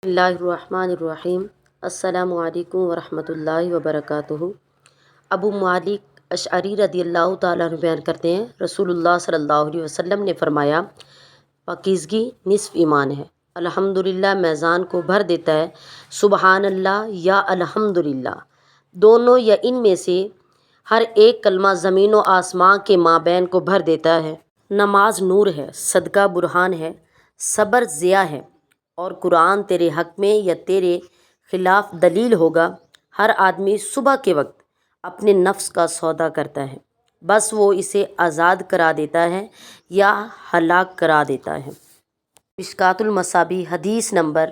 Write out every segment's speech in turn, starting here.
Bismillahirrahmanirrahim. السلام علیکم ورحمۃ اللہ وبرکاتہ۔ ابو مالک اشعری رضی اللہ تعالیٰ عنہ بیان کرتے ہیں، رسول اللہ صلی اللہ علیہ وسلم نے فرمایا، پاکیزگی نصف ایمان ہے۔ الحمدللہ میزان کو بھر دیتا ہے، سبحان اللہ یا الحمدللہ دونوں یا ان میں سے ہر ایک کلمہ زمین و آسمان کے مابین کو بھر دیتا ہے۔ نماز نور ہے، صدقہ برہان ہے، صبر ضیاء ہے، اور قرآن تیرے حق میں یا تیرے خلاف دلیل ہوگا۔ ہر آدمی صبح کے وقت اپنے نفس کا سودا کرتا ہے، بس وہ اسے آزاد کرا دیتا ہے یا ہلاک کرا دیتا ہے۔ مشکوٰۃ المصابیح حدیث نمبر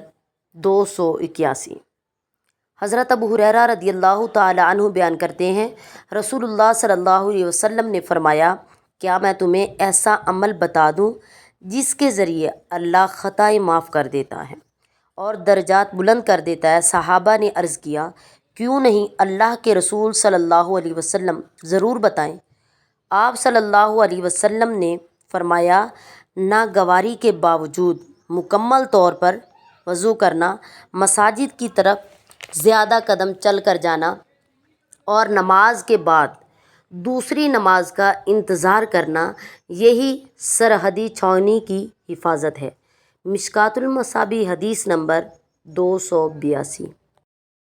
281۔ حضرت ابو ہریرہ رضی اللہ تعالی عنہ بیان کرتے ہیں، رسول اللہ صلی اللہ علیہ وسلم نے فرمایا، کیا میں تمہیں ایسا عمل بتا دوں جس کے ذریعے اللہ خطائیں معاف کر دیتا ہے اور درجات بلند کر دیتا ہے؟ صحابہ نے عرض کیا، کیوں نہیں اللہ کے رسول صلی اللہ علیہ وسلم، ضرور بتائیں۔ آپ صلی اللہ علیہ وسلم نے فرمایا، ناگواری کے باوجود مکمل طور پر وضو کرنا، مساجد کی طرف زیادہ قدم چل کر جانا، اور نماز کے بعد دوسری نماز کا انتظار کرنا، یہی سرحدی چھاؤنی کی حفاظت ہے۔ مشکوٰۃ المصابیح حدیث نمبر 282۔